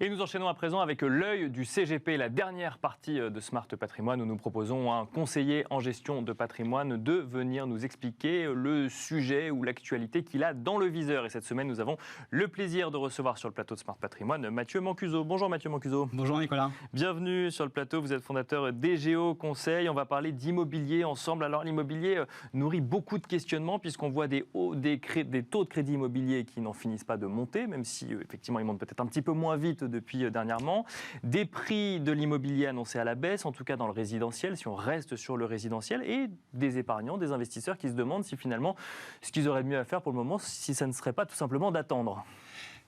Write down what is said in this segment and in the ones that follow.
Et nous enchaînons à présent avec l'œil du CGP, la dernière partie de Smart Patrimoine, où nous proposons à un conseiller en gestion de patrimoine de venir nous expliquer le sujet ou l'actualité qu'il a dans le viseur. Et cette semaine, nous avons le plaisir de recevoir sur le plateau de Smart Patrimoine Mathieu Mancuso. Bonjour Mathieu Mancuso. Bonjour Nicolas. Bienvenue sur le plateau, vous êtes fondateur d'EGEO Conseil. On va parler d'immobilier ensemble. Alors l'immobilier nourrit beaucoup de questionnements puisqu'on voit des taux de crédit immobilier qui n'en finissent pas de monter, même si effectivement ils montent peut-être un petit peu moins vite depuis dernièrement. Des prix de l'immobilier annoncés à la baisse, en tout cas dans le résidentiel, si on reste sur le résidentiel, et des épargnants, des investisseurs qui se demandent si finalement ce qu'ils auraient mieux à faire pour le moment, si ça ne serait pas tout simplement d'attendre.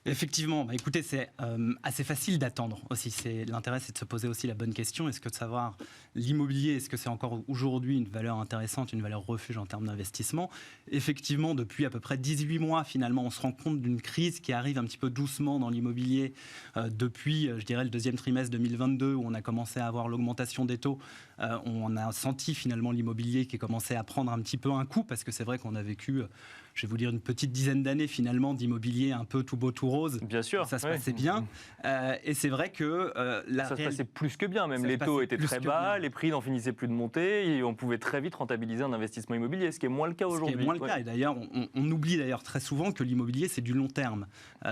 Effectivement, écoutez, c'est assez facile d'attendre aussi. L'intérêt, c'est de se poser aussi la bonne question. Est-ce que de savoir l'immobilier, est-ce que c'est encore aujourd'hui une valeur intéressante, une valeur refuge en termes d'investissement? Effectivement, depuis à peu près 18 mois, finalement, on se rend compte d'une crise qui arrive un petit peu doucement dans l'immobilier depuis, je dirais, le deuxième trimestre 2022, où on a commencé à avoir l'augmentation des taux. On a senti finalement l'immobilier qui commençait à prendre un petit peu un coup, parce que c'est vrai qu'on a vécu, je vais vous dire, une petite dizaine d'années finalement d'immobilier un peu tout beau, tout rose. Bien sûr. Ça se passait bien. Et c'est vrai que ça se passait plus que bien. Même les taux étaient très bas, les prix n'en finissaient plus de monter et on pouvait très vite rentabiliser un investissement immobilier, ce qui est moins le cas aujourd'hui. Ce qui est moins le cas. Et d'ailleurs, on oublie d'ailleurs très souvent que l'immobilier, c'est du long terme.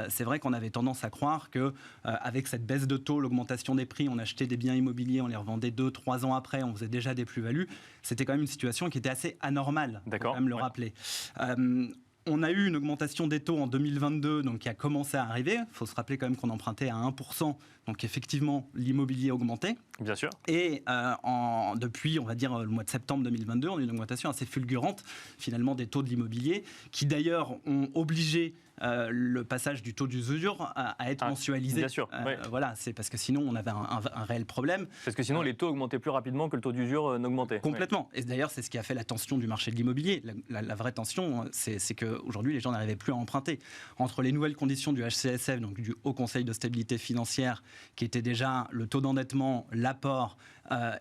C'est vrai qu'on avait tendance à croire que avec cette baisse de taux, l'augmentation des prix, on achetait des biens immobiliers, on les revendait 2-3 ans après, on faisait déjà des plus-values. C'était quand même une situation qui était assez anormale. D'accord. Faut quand même le rappeler. On a eu une augmentation des taux en 2022 donc, qui a commencé à arriver. Il faut se rappeler quand même qu'on empruntait à 1%. Donc effectivement, l'immobilier augmentait. Bien sûr. Et depuis, on va dire, le mois de septembre 2022, on a eu une augmentation assez fulgurante finalement des taux de l'immobilier qui d'ailleurs ont obligé le passage du taux d'usure à être mensualisé. Bien sûr. Voilà, c'est parce que sinon on avait un réel problème. Parce que sinon les taux augmentaient plus rapidement que le taux d'usure n'augmentait. Complètement. Et d'ailleurs, c'est ce qui a fait la tension du marché de l'immobilier. La vraie tension, c'est qu'aujourd'hui, les gens n'arrivaient plus à emprunter. Entre les nouvelles conditions du HCSF, donc du Haut Conseil de stabilité financière, qui était déjà le taux d'endettement, l'apport,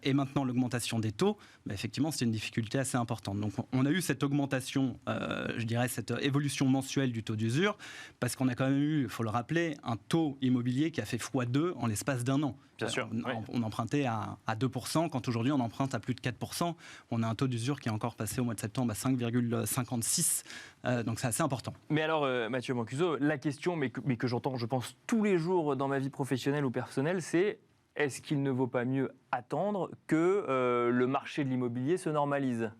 et maintenant l'augmentation des taux, effectivement, c'est une difficulté assez importante. Donc, on a eu cette augmentation, je dirais, cette évolution mensuelle du taux d'usure, parce qu'on a quand même eu, il faut le rappeler, un taux immobilier qui a fait x2 en l'espace d'un an. Bien sûr. On empruntait à 2%, quand aujourd'hui on emprunte à plus de 4%. On a un taux d'usure qui est encore passé au mois de septembre à 5,56%. Donc c'est assez important. Mais alors, Mathieu Mancuso, la question, mais que j'entends, je pense, tous les jours dans ma vie professionnelle ou personnelle, c'est est-ce qu'il ne vaut pas mieux attendre que le marché de l'immobilier se normalise?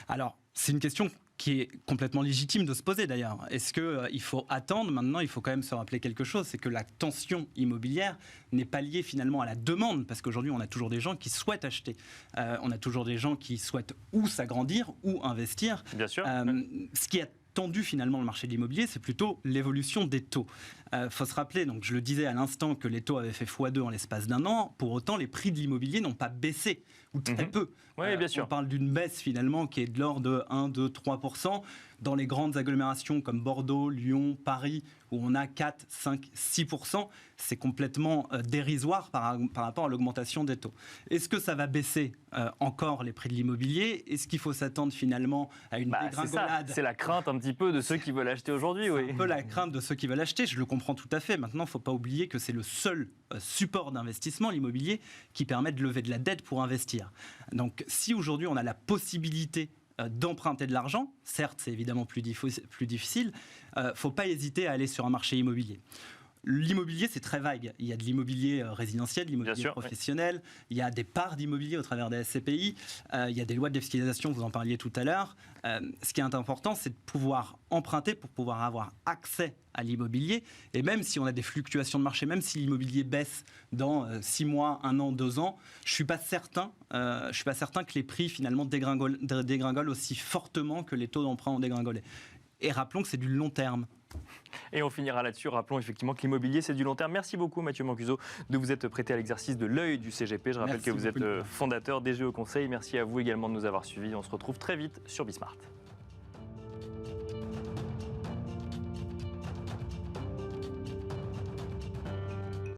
Alors, c'est une question qui est complètement légitime de se poser d'ailleurs. Est-ce qu'il faut attendre? Maintenant, il faut quand même se rappeler quelque chose, c'est que la tension immobilière n'est pas liée finalement à la demande, parce qu'aujourd'hui, on a toujours des gens qui souhaitent acheter. On a toujours des gens qui souhaitent ou s'agrandir ou investir. Bien sûr. Ce qui a tendu finalement le marché de l'immobilier, c'est plutôt l'évolution des taux. Faut se rappeler, donc je le disais à l'instant, que les taux avaient fait x2 en l'espace d'un an. Pour autant, les prix de l'immobilier n'ont pas baissé, ou très peu. Oui, bien sûr. On parle d'une baisse finalement qui est de l'ordre de 1, 2, 3%. Dans les grandes agglomérations comme Bordeaux, Lyon, Paris, où on a 4, 5, 6%, c'est complètement dérisoire par rapport à l'augmentation des taux. Est-ce que ça va baisser encore les prix de l'immobilier? Est-ce qu'il faut s'attendre finalement à une dégringolade? C'est la crainte un petit peu de ceux qui veulent acheter aujourd'hui. C'est un peu la crainte de ceux qui veulent acheter, je le comprends tout à fait. Maintenant, il ne faut pas oublier que c'est le seul support d'investissement, l'immobilier, qui permet de lever de la dette pour investir. Donc si aujourd'hui on a la possibilité d'emprunter de l'argent, certes c'est évidemment plus difficile, faut pas hésiter à aller sur un marché immobilier. L'immobilier, c'est très vague. Il y a de l'immobilier résidentiel, de l'immobilier professionnel, il y a des parts d'immobilier au travers des SCPI, il y a des lois de défiscalisation, vous en parliez tout à l'heure. Ce qui est important, c'est de pouvoir emprunter pour pouvoir avoir accès à l'immobilier. Et même si on a des fluctuations de marché, même si l'immobilier baisse dans 6 mois, 1 an, 2 ans, je ne suis pas certain que les prix finalement dégringolent aussi fortement que les taux d'emprunt ont dégringolé. Et rappelons que c'est du long terme. Et on finira là-dessus. Rappelons effectivement que l'immobilier, c'est du long terme. Merci beaucoup, Mathieu Mancuso, de vous être prêté à l'exercice de l'œil du CGP. Je rappelle que vous êtes fondateur d'EGEO Conseil. Merci à vous également de nous avoir suivis. On se retrouve très vite sur Bismart.